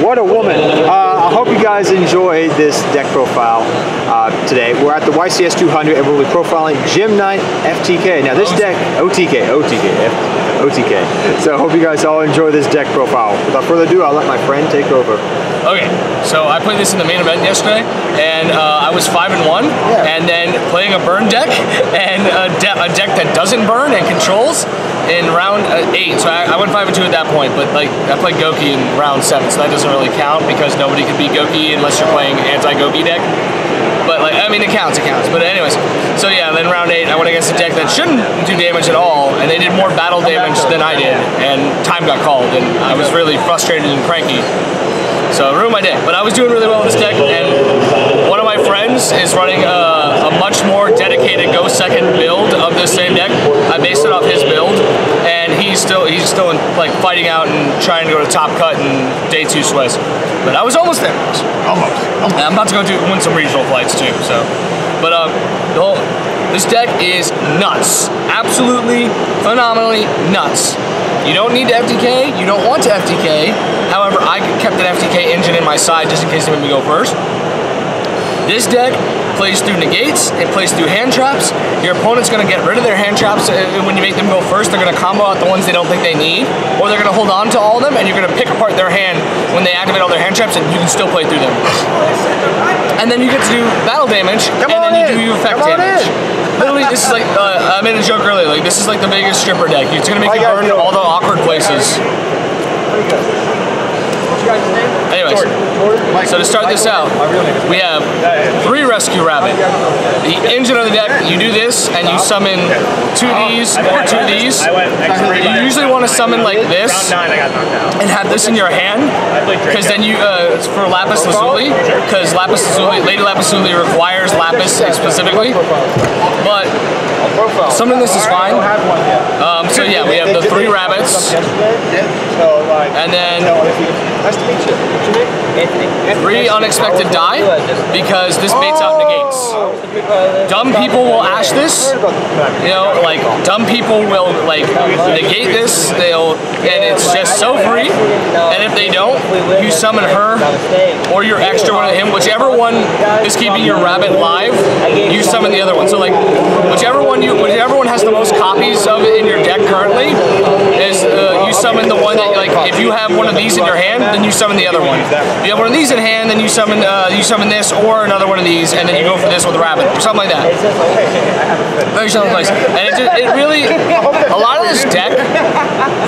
what a woman. I hope you guys enjoyed this deck profile today. We're at the YCS 200 and we'll be profiling Gym Night FTK. Now this deck, OTK. So I hope you guys all enjoy this deck profile. Without further ado, I'll let my friend take over. Okay, so I played this in the main event yesterday, and I was 5-1, and then playing a burn deck, and a deck that doesn't burn and controls in round 8. So I went 5-2 at that point, but like I played Goki in round 7, so that doesn't really count because nobody can beat Goki unless you're playing anti-Goki deck. But like, I mean, it counts. But anyways, so yeah, then round 8, I went against a deck that shouldn't do damage at all, and they did more battle damage than I did, and time got called, and I was really frustrated and cranky. So it ruined my day, but I was doing really well with this deck, and one of my friends is running a much more dedicated go second build of this same deck. I based it off his build, and he's still like fighting out and trying to go to top cut and day 2 Swiss. But I was almost there. Almost. And I'm about to go win some regional flights too. So, but this deck is nuts, absolutely phenomenally nuts. You don't need to FTK, you don't want to FTK. However, I kept an FTK engine in my side just in case they made me go first. This deck plays through negates, it plays through hand traps. Your opponent's gonna get rid of their hand traps when you make them go first. They're gonna combo out the ones they don't think they need, or they're gonna hold on to all of them and you're gonna pick apart their hand when they activate all their hand traps and you can still play through them. And then you get to do battle damage, and then you do your effect damage. Literally, this is like, I made a joke earlier, like this is like the biggest stripper deck. It's gonna make you burn all the awkward places. Anyways, so to start this out, we have 3 Rescue Rabbit. The engine of the deck, you do this and you summon 2 of these or 2 of these. You usually want to summon like this and have this in your hand, because then you, for Lapis Lazuli, because Lady Lapis Lazuli requires Lapis specifically, but summoning this is fine. So yeah, we have the 3 rabbits, and then 3 unexpected die, because this baits out negates. Dumb people will ash this, you know, like dumb people will like negate this, and it's just so free. And if they don't, you summon her or your extra one of him, whichever one is keeping your rabbit live, you summon the other one. So like whichever one has the most copies of it in your deck currently is you summon the one that, like, if you have one of these in your hand, then you summon the other one. If you have one of these in hand, then you summon this or another one of these, and then you go for this with a rabbit or something like that. Very simple place. And it really, a lot of this deck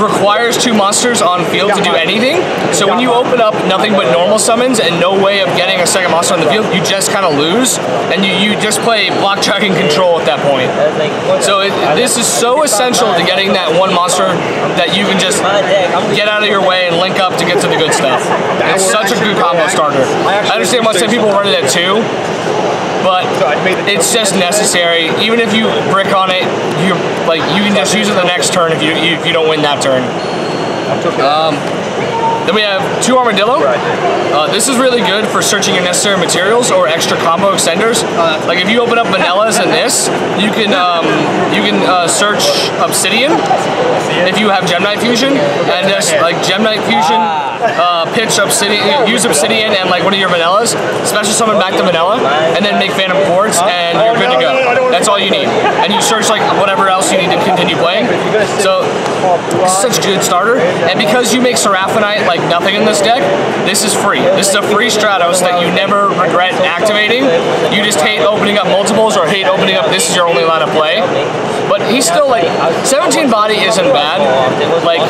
requires 2 monsters on field to do anything. So when you open up nothing but normal summons and no way of getting a second monster on the field, you just kind of lose, and you just play block tracking control at that point. So this is so essential to getting that one monster that you can just get out of your way and link up to get to the good stuff. It's such a good combo starter. I understand why some people run it at 2, but it's just necessary. Even if you brick on it, you can just use it the next turn if you don't win that turn. Then we have 2 Armadillo. This is really good for searching your necessary materials or extra combo extenders. Like if you open up Vanillas and this, you can search Obsidian if you have Gem Knight Fusion, and just like Gem Knight Fusion, pitch Obsidian, use Obsidian and like one of your Vanillas, special summon back to Vanilla, and then make Phantom Quartz, and you're good to go. That's all you need. And you search like whatever else you need to continue playing. So this is such a good starter, and because you make Seraphinite like nothing in this deck, this is free. This is a free Stratos that you never regret activating. You just hate opening up multiples or hate opening up this is your only line of play. But he's still like, 17 body isn't bad. Like,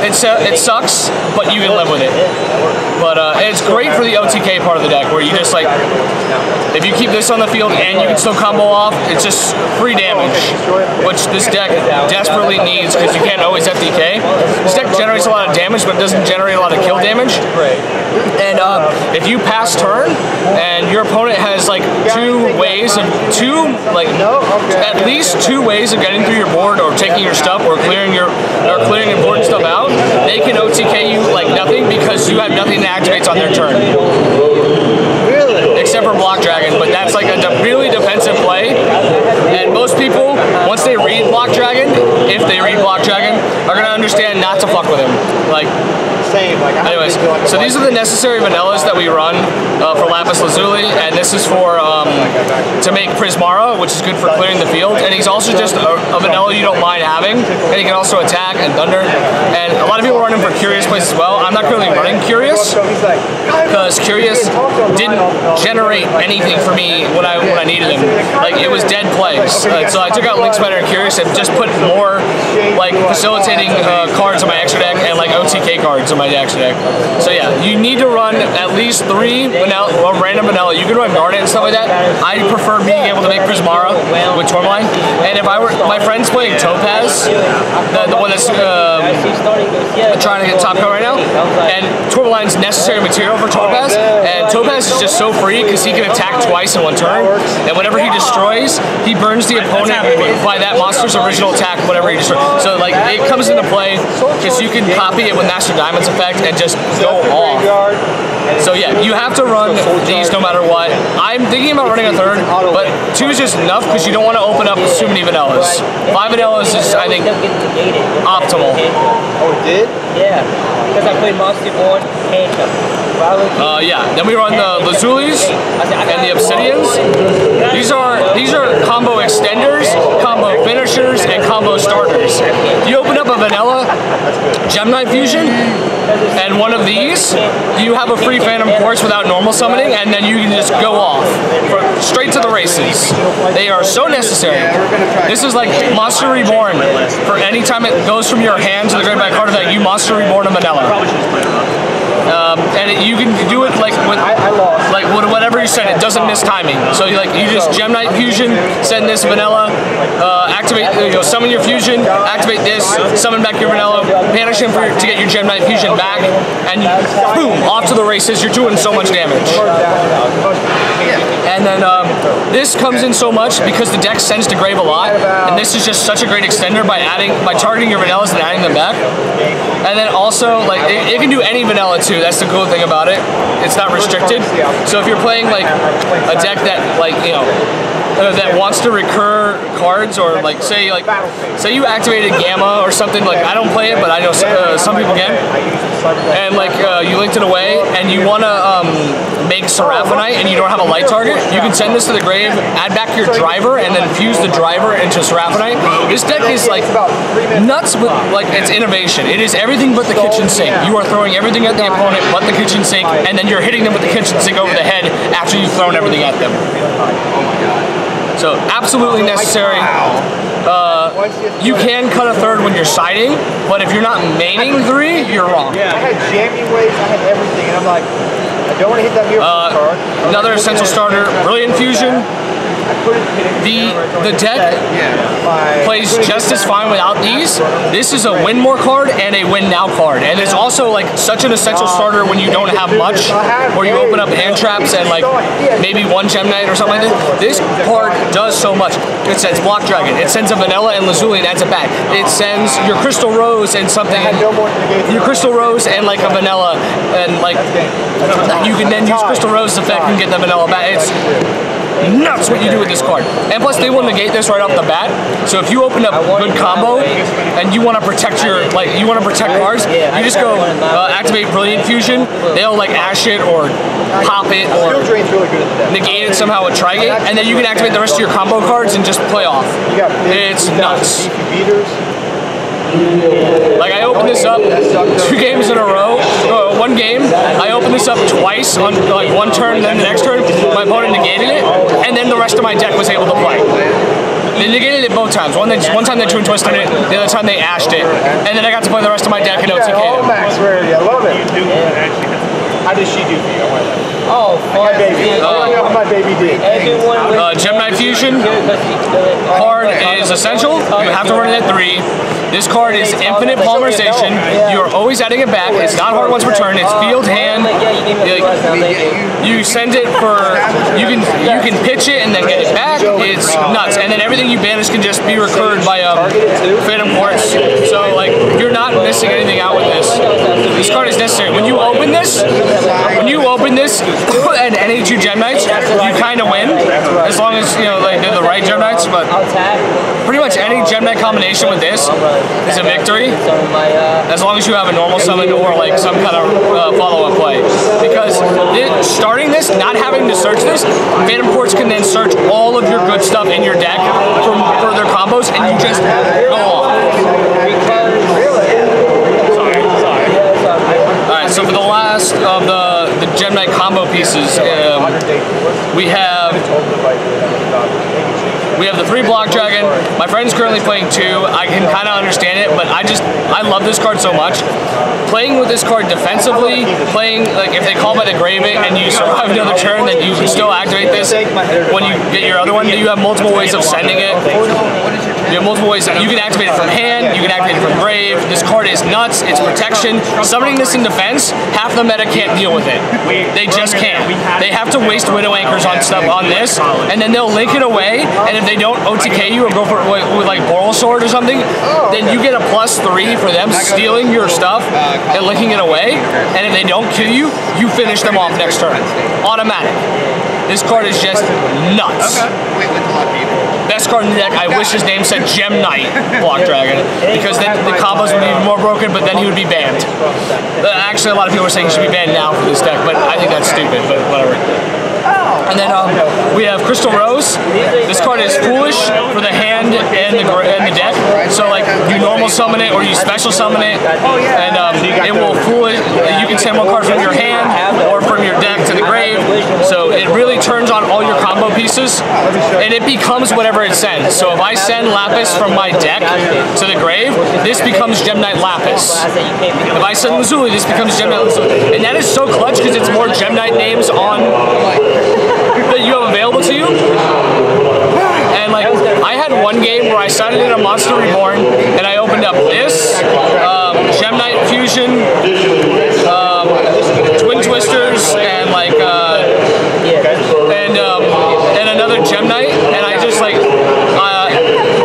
it sucks, but you can live with it. But it's great for the OTK part of the deck, where you just like, if you keep this on the field and you can still combo off, it's just free damage, which this deck desperately needs because you can't always FTK. This deck generates a lot of damage, but it doesn't generate a lot of kill damage. And if you pass turn and your opponent has like at least two ways of getting through your board or taking your stuff or clearing important stuff out, they can OTK you like nothing because you have nothing that activates on their turn. Except for Block Dragon, but that's like a really defensive play. And most people, once they read Block Dragon, if they read Block Dragon, are gonna understand not to fuck with him. Like, same. Like, anyways, so these are the necessary vanillas that we run for lapis lazuli, and this is for to make prismara, which is good for clearing the field. And he's also just a vanilla you don't mind having, and he can also attack and thunder. And a lot of people run him for Curious Place as well. I'm not currently running Curious because Curious didn't generate anything for me when I needed him. Like, it was dead plays. So I took out Link Spider and Curious and just put more like facilitating cards on my extra deck and like OTK cards on my extra deck. So yeah, you need to run at least 3 vanilla, or random vanilla. You can run Garnet and stuff like that. I prefer being able to make Prismara with Tourmaline. And if I were, my friend's playing Topaz, the one that's trying to get top card right now, and Tourmaline's necessary material for Topaz, and Topaz is just so free because he can attack twice in 1 turn, and whenever he destroys, he burns the opponent by that monster's original attack, whatever he destroys. So like, it comes into play because you can copy it with Master Diamond's effect and just go off. So yeah, you have to run these no matter what. I'm thinking about running a 3rd, but 2 is just enough because you don't want to open up too many vanillas. 5 vanillas is, I think, optimal. Oh, it did? Yeah, because I played Monster Born and yeah, then we run the Lazulis and the Obsidians. These are combo extenders, combo finishers, and combo starters. You open up a vanilla Gemini Fusion and one of these, you have a free Phantom Quartz without normal summoning, and then you can just go off straight to the races. They are so necessary. This is like Monster Reborn. For any time it goes from your hand to the graveyard card effect, you Monster Reborn a vanilla. And you can do it like with whatever you send. It doesn't miss timing. So you just Gemini Fusion, send this vanilla, activate, summon your fusion, activate this, summon back your vanilla, banish him to get your Gemini Fusion back, and boom, off to the races. You're doing so much damage. And then this comes in so much because the deck sends to grave a lot, and this is just such a great extender by targeting your vanillas and adding them back. And then also, like, it can do any vanilla too. That's the cool thing about it. It's not restricted. So if you're playing like a deck that that wants to recur cards, or like say you activated Gamma or something, like I don't play it, but I know some people can, and like you linked it away and you want to make Seraphinite and you don't have a light target, you can send this to the grave, add back your driver, and then fuse the driver into Seraphinite. This deck is like nuts with like its innovation. It is everything but the kitchen sink. You are throwing everything at the opponent but the kitchen sink, and then you're hitting them with the kitchen sink over the head after you've thrown everything at them. So absolutely necessary. You can cut a 3rd when you're siding, but if you're not maining 3, you're wrong. Yeah, I had jamming waves, I had everything, and I'm like, I don't want to hit that mirror card. Another essential starter, Brilliant Fusion. The deck plays just as fine without these. This is a win more card and a win now card, and it's also like such an essential starter when you don't have much, where you open up hand traps and like maybe 1 Gemini or something like that. This card does so much. It sends Block Dragon, it sends a vanilla and Lazuli and adds it back. It sends your Crystal Rose and something, your Crystal Rose and like a vanilla, and like you can then use Crystal Rose effect and get the vanilla back. It's nuts what you do with this card. And plus they will negate this right off the bat. So if you open up good combo and you want to protect your, you want to protect cards, you just go activate Brilliant Fusion. They'll like ash it or pop it or negate it somehow with Trigate, and then you can activate the rest of your combo cards and just play off. It's nuts. Like I opened this up 2 games in a row, 1 game, I opened this up twice on like 1 turn and then the next turn, my opponent negated it, and then the rest of my deck was able to play. They negated it both times. One time they twin twisted it, the other time they ashed it, and then I got to play the rest of my deck and OTK'd it. Max rarity, I love it. How does she do for you? I want that. Oh, my baby. I want to know how my baby did. Gemini Fusion card is essential. You have to run it at 3. This card is infinite polymerization. You're always adding it back. It's not hard once per turn. It's field hand. You send it for, you can pitch it and then get it back. It's nuts. And then everything you banish can just be recurred by Phantom Quartz. So like you're not missing anything out with this. This card is necessary. When you open this and any 2 Gem Knights, you kind of win, as long as, you know, like, they're the right Gem Knights, but pretty much any Gem Knight combination with this is a victory, as long as you have a normal summon or, like, some kind of follow-up play. Because starting this, not having to search this, Phantom Quartz can then search all of your good stuff in your deck from further combos, and you just go off. Alright, so for the last of the Gem Knight combo pieces, we have the 3 Block Dragon. My friend's currently playing 2. I can kind of understand it, but I love this card so much. Playing with this card defensively, playing, like, if they call by the grave it and you survive another turn, then you can still activate this when you get your other one. You have multiple ways of sending it. You have multiple ways. You can activate it from hand, you can activate it from grave. This card is nuts, it's protection. Summoning this in defense, half the meta can't deal with it. They just can't. They have to waste Widow Anchors on stuff on this, and then they'll link it away, and if they don't OTK you or go for it with like Boral Sword or something, then you get a +3 for them stealing your stuff and linking it away, and if they don't kill you, you finish them off next turn. Automatic. This card is just nuts. Best card in the deck. I wish his name said Gem Knight Block Dragon, because then the combos would be even more broken, but then he would be banned. Actually, a lot of people are saying he should be banned now for this deck, but I think that's stupid, but whatever. And then we have Crystal Rose. This card is foolish for the hand and the deck. So like you normal summon it or you special summon it, and it will foolish. You can send one card from your hand or from your deck to the grave. So it really turns on all your combo pieces, and it becomes whatever it sends. So if I send Lapis from my deck to the grave, this becomes Gem Knight Lapis. If I send Lazuli, this becomes Gem Knight Lazuli. And that is so clutch because it's more Gem Knight names on that you have available to you. And like I had one game where I started in a Monster Reborn and I opened up this Gem Knight Fusion, Twin Twisters, and like and another Gem Knight, and I just like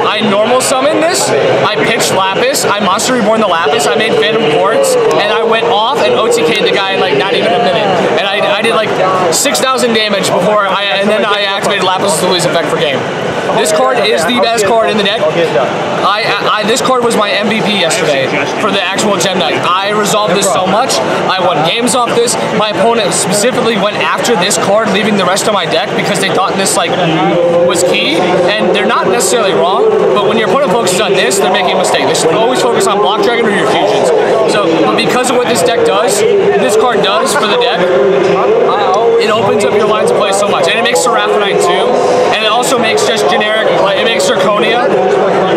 I normal summoned this, I pitched Lapis, I Monster Reborn the Lapis, I made Phantom Quartz, and I went off and OTK'd the guy in like not even a minute. And I did like 6,000 damage before and then I activated Lapis Lazuli's effect for game. This card is the best card in the deck. This card was my MVP yesterday for the actual Gem Knight. I resolved this so much. I won games off this. My opponent specifically went after this card, leaving the rest of my deck because they thought this like was key, and they're not necessarily wrong. But when your opponent focuses on this, they're making a mistake. They should always focus on Block Dragon or your fusions. So, but because of what this deck does, this card does for the deck, it opens up your lines of play so much, and it makes Seraphonite too, and it also makes just generic, like it makes Zirconia,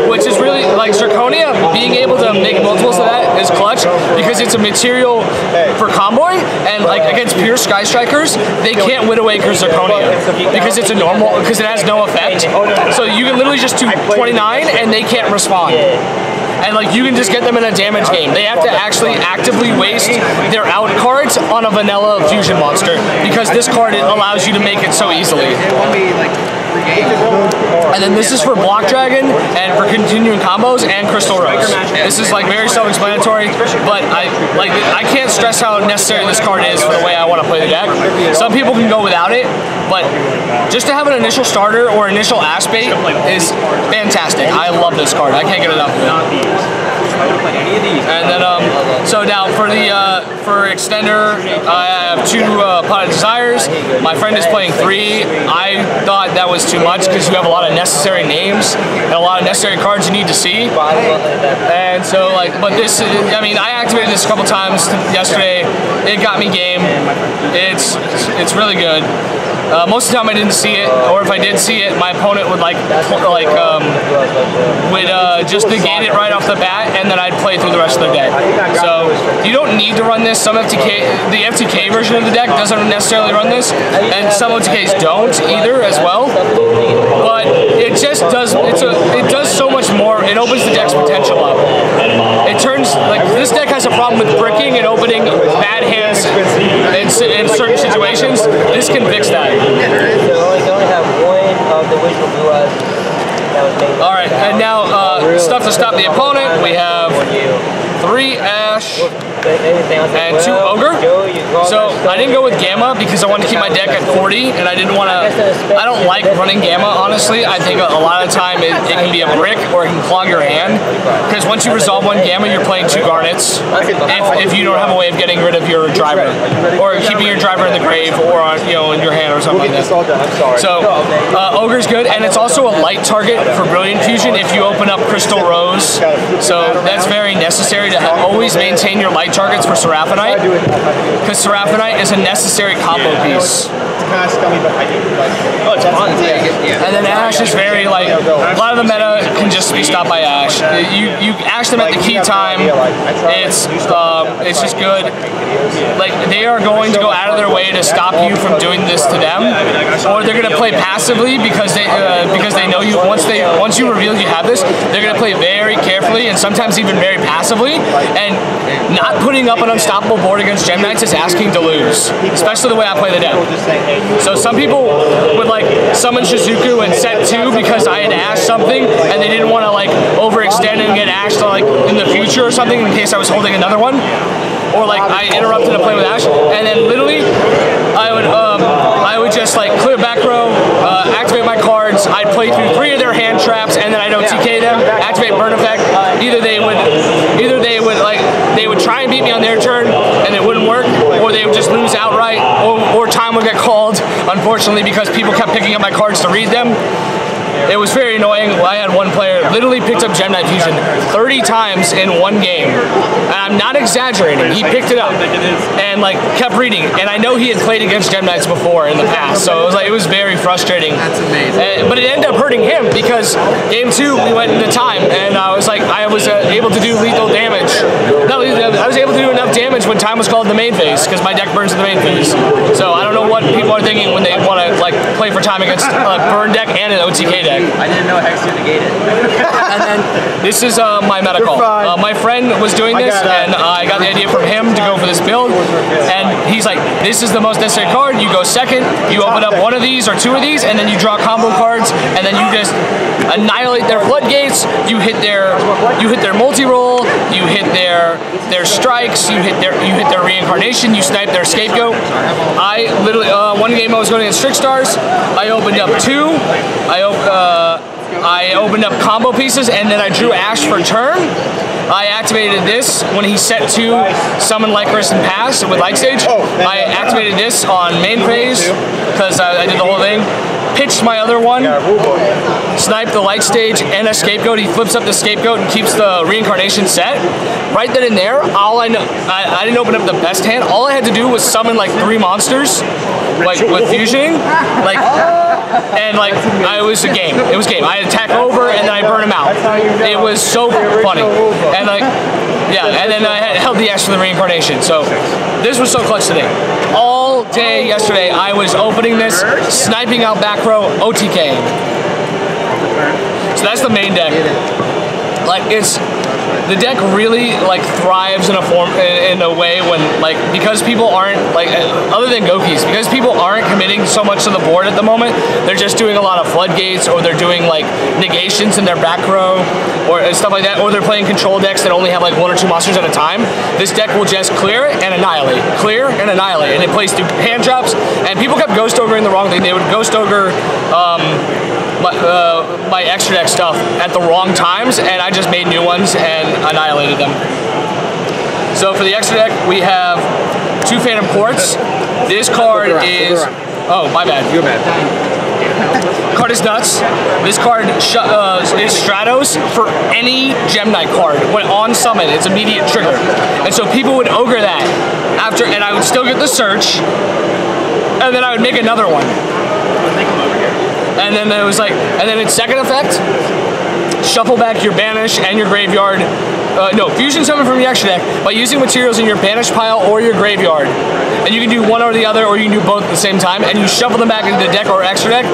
which is really like Zirconia. Being able to make multiples of that is clutch because it's a material for comboing, and like against pure Sky Strikers, they can't Widow Anchor Zirconia because it's a normal, because it has no effect. So you can literally just do 29 and they can't respond. And like you can just get them in a damage game. They have to actually actively waste their out cards on a vanilla fusion monster because this card allows you to make it so easily. And then this is for Block Dragon and for continuing combos and Crystal Rose. This is like very self-explanatory, but I can't stress how necessary this card is for the way I want to play the deck. Some people can go without it, but just to have an initial starter or initial ass bait is fantastic. I love this card. I can't get enough of it. And then so now for the for extender, I have 2 Potted Desires. My friend is playing 3. I thought that was too much because you have a lot of necessary names and a lot of necessary cards you need to see. And so like, but this, I mean, I activated this a couple times yesterday. It got me game. It's really good. Most of the time I didn't see it, or if I did see it, my opponent would just negate it right off the bat, and then I'd play through the rest of the day. So you don't need to run this. Some FTK, the FTK version of the deck doesn't necessarily run this, and some OTKs don't either as well. But it just does. It does so much more. It opens the deck's potential up. It turns like this deck has a problem with bricking and opening bad hands in certain situations. This can fix that. Alright, and now stuff to stop the opponent. We have 3 Ash and 2 Ogre. So I didn't go with Gamma because I wanted to keep my deck at 40, and I didn't want to. I don't like running Gamma, honestly. I think a lot of the time it can be a brick or it can clog your hand. Because once you resolve one Gamma, you're playing 2 Garnets. If you don't have a way of getting rid of your driver, or keeping your driver in the grave, or in your hand or something like that. So Ogre's good, and it's also a light target for Brilliant Fusion if you open up Crystal Rose. So that's very necessary to always maintain your light targets for Seraphinite, because Seraphinite is a necessary combo piece. Oh, it's fun. And then Ash is very a lot of the meta can just be stopped by Ash. You Ash them at the key time. It's just good. Like, they are going to go out of their way to stop you from doing this to them, or they're going to play passively because they know you. Once you reveal you have this, they're going to play very carefully and sometimes even very passively. And not putting up an unstoppable board against Gem Knights is asking to lose, especially the way I play the deck. So some people would summon Shizuku and set 2 because I had ashed something and they didn't want to overextend and get ashed in the future or something in case I was holding another one. Or I interrupted a play with Ash, and then literally I would just clear back row, activate my cards. I'd play through 3 of their hand traps, and then I'd OTK them, activate burn effect. Either they would try and beat me on their turn, and it wouldn't work, or they would just lose outright, or time would get called. Unfortunately, because people kept picking up my cards to read them. It was very annoying. I had one player literally picked up Gem Knight Fusion 30 times in one game. And I'm not exaggerating. He picked it up and kept reading. And I know he had played against Gem Knights before in the past, so it was very frustrating. That's amazing. But it ended up hurting him because game 2 we went into time, and I was able to do lethal damage. I was able to do enough damage when time was called in the main phase because my deck burns in the main phase. So I don't know what people are thinking when they want to play for time against a burn deck and an OTK deck. I didn't know Hex negated. And then this is my meta call. My friend was doing this, and I got the idea from him to go for this build. And he's like, "This is the most necessary card. You go second. You open up 1 of these or 2 of these, and then you draw combo cards, and then you just annihilate their floodgates. You hit their multi-roll. You hit their strikes. You hit their reincarnation. You snipe their scapegoat." I literally one game I was going against Trickstars. I opened up 2. I opened up combo pieces, and then I drew Ash for turn. I activated this when he set 2, summon Lycris and pass with Light Stage. I activated this on main phase because I did the whole thing. Pitched my other one, sniped the Light Stage and a Scapegoat. He flips up the Scapegoat and keeps the reincarnation set. Right then and there, I didn't open up the best hand. All I had to do was summon 3 monsters, with fusioning, it was a game. It was a game. I attack over and then I burn him out. It was so funny. And and then I held the Ash for the reincarnation. So this was so clutch today. All day yesterday, I was opening this, sniping out back row, OTK. So that's the main deck. The deck really thrives in a way when because people aren't other than Gokis, because people aren't committing so much to the board at the moment. They're just doing a lot of floodgates, or they're doing negations in their back row or stuff like that, or they're playing control decks that only have 1 or 2 monsters at a time. This deck will just clear and annihilate, and it plays through hand drops. And people kept ghost ogering the wrong thing. They would ghost ogre my extra deck stuff at the wrong times, and I just made new ones and annihilated them. So for the extra deck, we have 2 Phantom Quartz. This card is... Oh, my bad. You're bad. Card is nuts. This card is Stratos for any Gem Knight card. When on summon, it's immediate trigger. And so people would ogre that after, and I would still get the search, and then I would make another one. And then it was and then its second effect, shuffle back your banish and your graveyard. No, fusion summon from your extra deck by using materials in your banish pile or your graveyard. And you can do one or the other, or you can do both at the same time, and you shuffle them back into the deck or extra deck,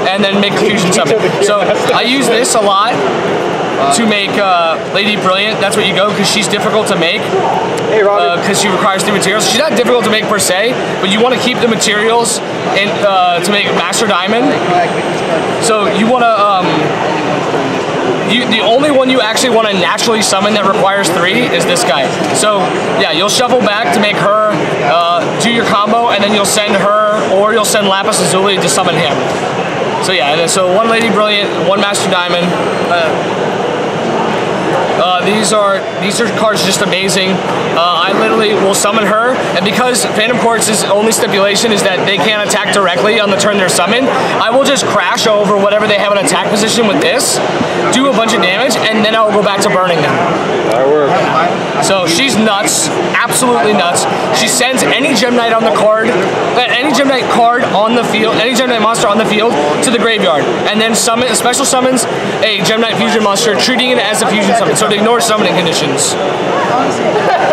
and then make a fusion summon. So I use this a lot to make Lady Brilliant. That's what you go, because she's difficult to make, because she requires 3 materials. She's not difficult to make per se, but you want to keep the materials to make Master Diamond. So you want to the only one you actually want to naturally summon that requires 3 is this guy. So yeah, you'll shuffle back to make her do your combo, and then you'll send her, or you'll send Lapis Lazuli to summon him. So yeah, and then so 1 Lady Brilliant, 1 Master Diamond. These are cards just amazing. I literally will summon her, and because Phantom Quartz's only stipulation is that they can't attack directly on the turn they're summoned, I will just crash over whatever they have an attack position with this, do a bunch of damage, and then I'll go back to burning them. That works. So she's nuts, absolutely nuts. She sends any Gem Knight on the card, any Gem Knight card on the field, any Gem Knight monster on the field to the graveyard, and then special summons a Gem Knight fusion monster, treating it as a fusion summon, so it ignores summoning conditions.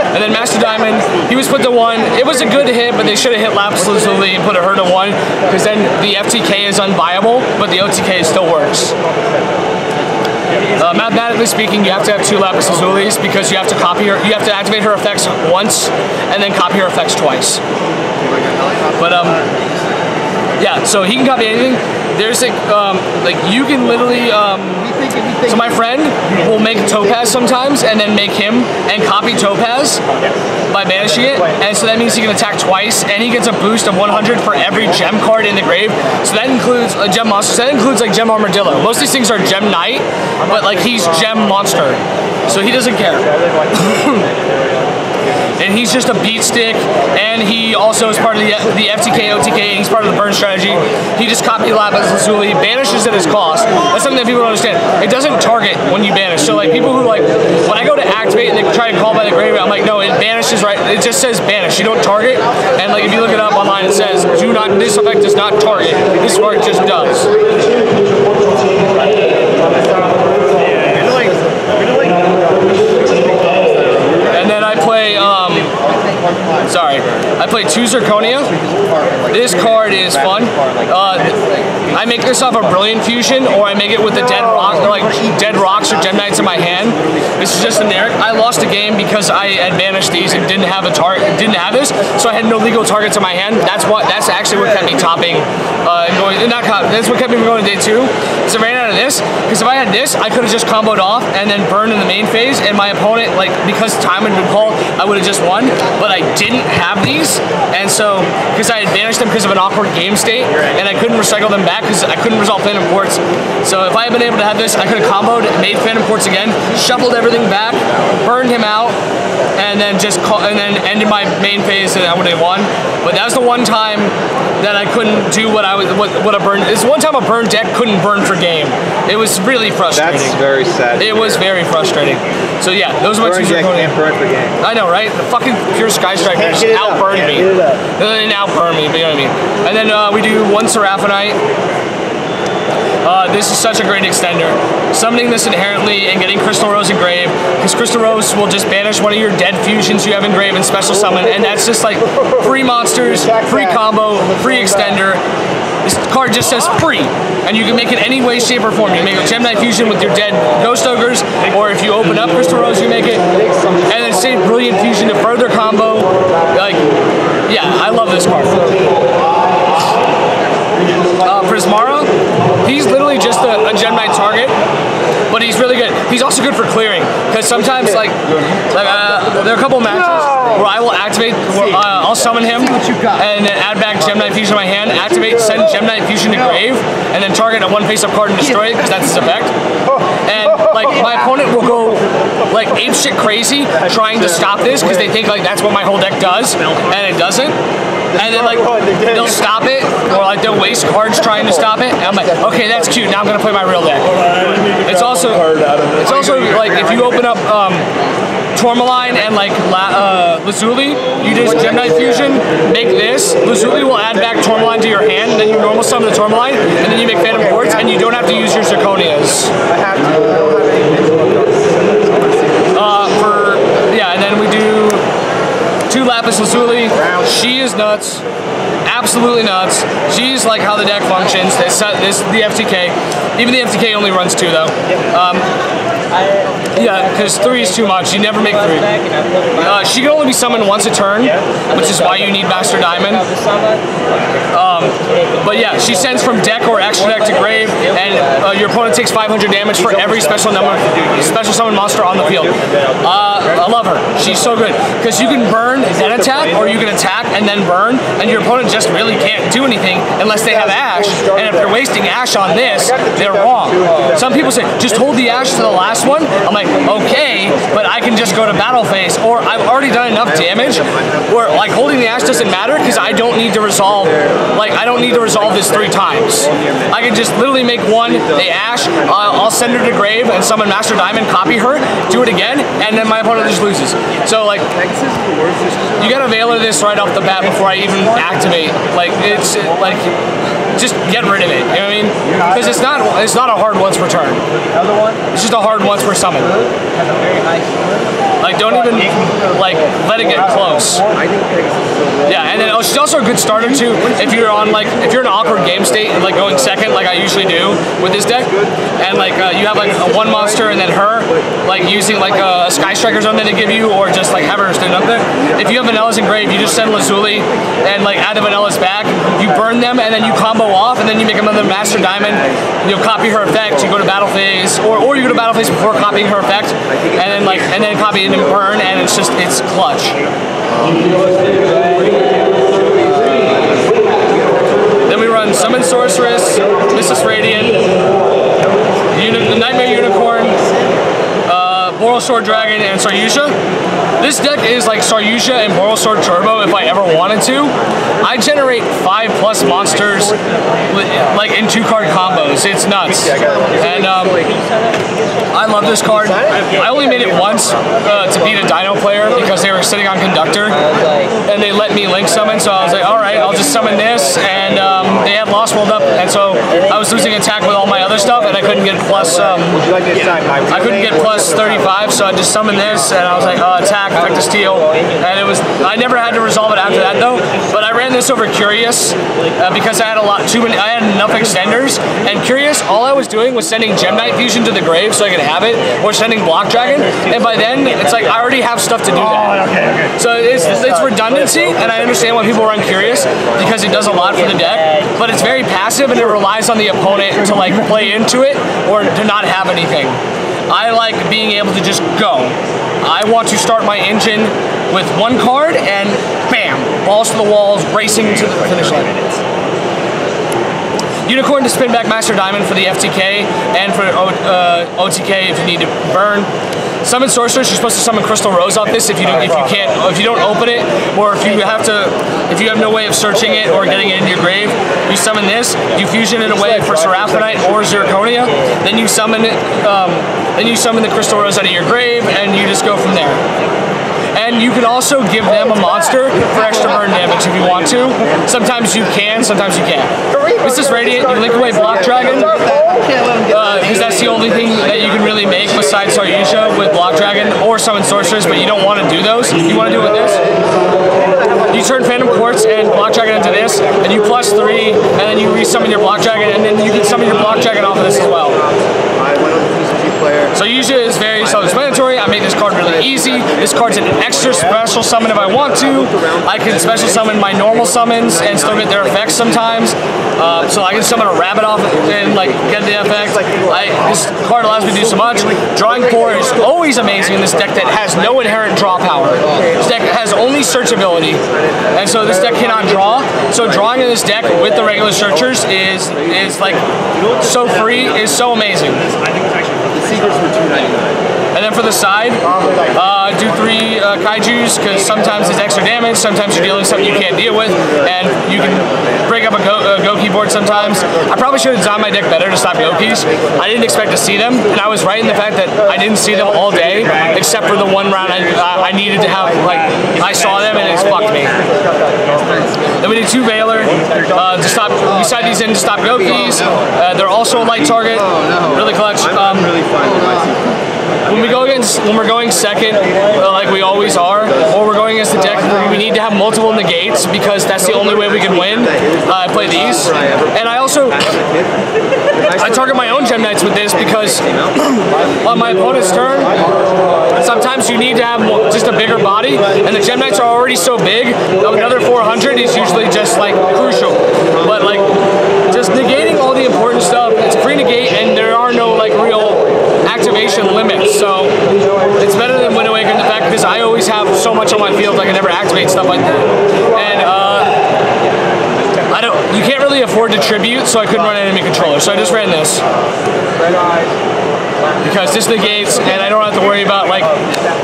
And then Master Diamond, he was put to 1. It was a good hit, but they should have hit Lapis Lazuli and put her to 1, because then the FTK is unviable, but the OTK still works. Mathematically speaking, you have to have 2 Lapis Lazulis, because you have to copy her. You have to activate her effects once, and then copy her effects twice. But yeah, so he can copy anything. There's like you can literally. So my friend will make Topaz sometimes, and then make him and copy Topaz by banishing it, and so that means he can attack twice, and he gets a boost of 100 for every gem card in the grave. So that includes a gem monster. So that includes like Gem Armadillo. Most of these things are Gem Knight, but like he's Gem Monster, so he doesn't care. And he's just a beat stick, and he also is part of the FTK, OTK, and he's part of the burn strategy. He just copied Lapis Lazuli, banishes at his cost. That's something that people don't understand. It doesn't target when you banish. So like people who like, when I go to activate and they try to call by the graveyard, I'm like, no, it banishes, right? It just says banish. You don't target. And like if you look it up online, it says, this effect does not target. This part just does. And then I play, I play 2 Zirconia. This card is fun. I make this off a Brilliant Fusion, or I make it with the dead rock, or like dead rocks or Gem Knights in my hand. This is just generic. I lost a game because I had banished these and didn't have a target, didn't have this, so I had no legal targets in my hand. That's actually what kept me topping. That's what kept me going to day 2. So I ran out of this, because if I had this, I could have just comboed off and then burned in the main phase, and my opponent, like, because time had been called, I would have just won. But I didn't have these, and so because I had banished them because of an awkward game state, and I couldn't recycle them back because I couldn't resolve Phantom Quartz. So if I had been able to have this, I could have comboed, made Phantom Quartz again, shuffled everything back, burned him out, and then ended my main phase, and I would have won. But that was the one time that I couldn't do what a burn. It's one time a burn deck couldn't burn for game. It was really frustrating. That's very sad. It was very frustrating. So yeah, those are my 2 Zirconia. Can't burn for game. I know, right? The fucking pure Sky Strikers outburned me. They didn't outburn me, but you know what I mean. And then we do 1 Seraphonite. This is such a great extender. Summoning this inherently and getting Crystal Rose engraved, because Crystal Rose will just banish one of your dead fusions you have engraved and special summon, and that's just like free monsters, free combo, free extender. This card just says free, and you can make it any way, shape, or form. You can make a Gem Knight fusion with your dead Ghost Ogres, or if you open up Crystal Rose, you make it, and then save Brilliant Fusion to further combo. Like, yeah, I love this card. Prismara, he's literally just a Gem Knight target, but he's really good. He's also good for clearing, because sometimes there are a couple matches where I will activate, I'll summon him, and then add back Gem Knight Fusion to my hand, activate, send Gem Knight Fusion to grave, and then target a 1 face-up card and destroy it, because that's his effect. And like my opponent will go like apeshit crazy trying to stop this, because they think like that's what my whole deck does, and it doesn't. And then like they'll stop it, or like they'll waste cards trying to stop it. And I'm like, okay, that's cute. Now I'm gonna play my real deck. It's also like if you open up Tourmaline and like Lazuli, you just Gem Knight Fusion, make this. Lazuli will add back Tourmaline to your hand, and then you normal summon the Tourmaline, and then you make Phantom Quartz, and you don't have to use your Zirconias. And then we do 2 Lapis Lazuli. She is nuts. Absolutely nuts. She's like how the deck functions. The FTK. Even the FTK only runs 2 though. Yeah, because 3 is too much. You never make 3. She can only be summoned once a turn, which is why you need Master Diamond. But yeah, she sends from deck or extra deck to grave, and your opponent takes 500 damage for every special summon monster on the field. I love her. She's so good because you can burn then attack, or you can attack and then burn, and your opponent just really can't do anything unless they have Ash. And if they're wasting Ash on this, they're wrong. Some people say just hold the Ash to the last one. I'm like, okay, but I can just go to battle phase, or I've already done enough damage where like holding the Ash doesn't matter because I don't need to resolve. Like I don't need to resolve this 3 times. I can just literally make 1, the Ash, I'll send her to grave and summon Master Diamond, copy her, do it again, and then my opponent just loses. So like, you gotta Veiler this right off the bat before I even activate. Like it's like, just get rid of it. You know what I mean? Because it's not a hard once per turn. It's just a hard once per summon. Like don't even like let it get close. Yeah, and then she's also a good starter too if you're on like if you're in an awkward game state and like going second like I usually do with this deck, and like you have like a 1 monster and then her like using like a Sky Striker or something to give you, or just like have her stand up there. If you have an Ellis in grave, you just send Lazuli and like add an Ellis back. You burn them and then you combo off, and then you make another Master Diamond. You'll copy her effect. You go to battle phase, or you go to battle phase before copying her effect, and then copy it and burn, and it's clutch. Then we run Summon Sorceress, Mrs. Radiant, Nightmare Unicorn, Boral Sword Dragon, and Saryusha. This deck is like Saryusha and Boral Sword Turbo if I ever wanted to. I generate 5+ monsters like in 2-card combos. It's nuts. And I love this card. I only made it once to beat a Dino player because they were sitting on Conductor and they let me link summon, so I was like, alright, I'll just summon this, and they had Lost World up, and so I was losing attack with all my other stuff, and I couldn't get plus I couldn't get plus 35, so I just summoned this, and I was like, attack, effective steal, and I never had to resolve it after that though, but I ran this over Curious because I had I had enough extenders, and Curious, all I was doing was sending Gem Knight Fusion to the grave so I could have it, or sending Block Dragon, and by then, it's like, I already have stuff to do that. So it's redundancy, and I understand why people run Curious, because it does a lot for the deck, but it's very passive, and it relies on the opponent to like play into it, or to not have anything. I like being able to just go. I want to start my engine with 1 card, and bam, balls to the walls, racing to the finish line. Unicorn to spin back Master Diamond for the FTK, and for OTK if you need to burn. Summon Sorceress, you're supposed to summon Crystal Rose off this if you don't open it, or if you have no way of searching it or getting it into your grave. You summon this, you fusion it away for Seraphinite or Zirconia, then you summon it, the Crystal Rose out of your grave, and you just go from there. And you can also give them a monster for extra burn damage if you want to. Sometimes you can, sometimes you can't. Mrs. Radiant, you link away Block Dragon, because that's the only thing that you can really make besides Saryusha with Block Dragon, or Summon Sorceress, but you don't want to do those. You want to do it with this. You turn Phantom Quartz and Block Dragon into this, and you +3, and then you resummon your Block Dragon, and then you can summon your Block Dragon off of this as well. So usually it's very self-explanatory. I make this card really easy. This card's an extra special summon if I want to. I can special summon my normal summons and still get their effects sometimes. So I can summon a rabbit off and like get the effect. This card allows me to do so much. Drawing 4 is always amazing in this deck that has no inherent draw power. This deck has only search ability, and so this deck cannot draw. So drawing in this deck with the regular searchers is like so free, is so amazing. Secrets were $2.99. And then for the side, do 3 kaijus, because sometimes it's extra damage, sometimes you're dealing with something you can't deal with, and you can break up a go keyboard sometimes. I probably should have designed my deck better to stop Gokis. I didn't expect to see them, and I was right in the fact that I didn't see them all day, except for the 1 round I needed to have, like, I saw them and it's fucked me. Then we did 2 Veiler to stop, we side these in to stop Gokis. They're also a light target, really clutch. I'm really fine with my when we're going second, like we always are, or we're going against the deck, we need to have multiple negates because that's the only way we can win. I play these, and I also target my own gem knights with this because on my opponent's turn, sometimes you need to have just a bigger body, and the gem knights are already so big. Another 400 is usually just like crucial, but like just negating all the important stuff. It's a free negate, and there are no like real activation limits, so it's better than Wind Waker in the fact because I always have so much on my field I can never activate stuff like that, and you can't really afford to tribute, so I couldn't run enemy controller, so I just ran this because this negates, and I don't have to worry about like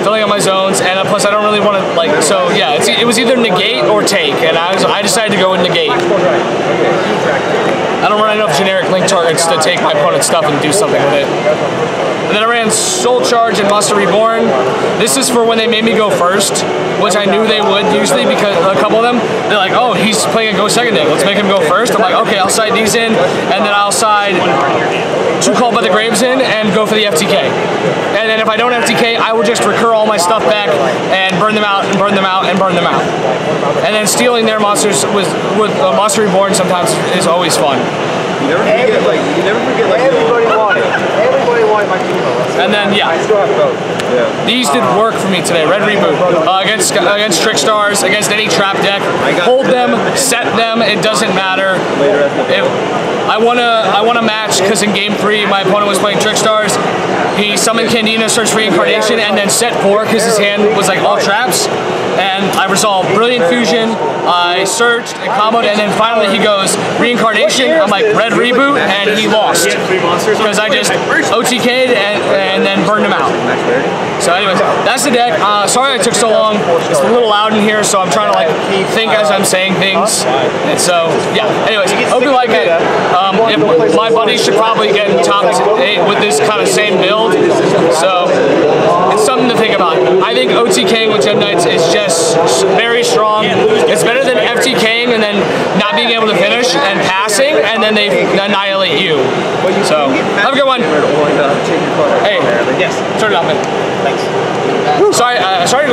filling up my zones, and plus I don't really want to like, so yeah, it was either negate or take, and I decided to go with negate. I don't run enough generic link targets to take my opponent's stuff and do something with it. And then I ran Soul Charge and Monster Reborn. This is for when they made me go first, which I knew they would usually because a couple of them, they're like, oh, he's playing a go second deck, let's make him go first. I'm like, okay, I'll side these in, and then I'll side 2 Called by the Graves in and go for the FTK. And then if I don't FTK, I will just recur all my stuff back and burn them out and burn them out and burn them out. And then stealing their monsters with Monster Reborn sometimes is always fun. You never forget like everybody wanted. Everybody wanted my team. And then yeah, I still have both. Yeah. These did work for me today. Red Reboot against Trick Stars, against any trap deck. Hold them, set them. It doesn't matter. I won a match because in game 3 my opponent was playing Trick Stars. He summoned Candina, searched Reincarnation, and then set 4 because his hand was like all traps. And I resolved Brilliant Fusion. I searched and comboed, and then finally he goes Reincarnation. I'm like Red Reboot, and he lost because I just OTK'd and then burned him out. So anyways, that's the deck. Sorry I took so long. It's a little loud in here, so I'm trying to like think as I'm saying things. And so yeah. Anyways, hope you like it. My buddies should probably get in top 8 with this kind of same build. So it's something to think about. I think OTKing with Gem Knights is just very strong. It's better than FTKing and then not being able to finish and passing, and then they annihilate you. So have a good one. Hey, yes, turn it off, man. Thanks. Sorry to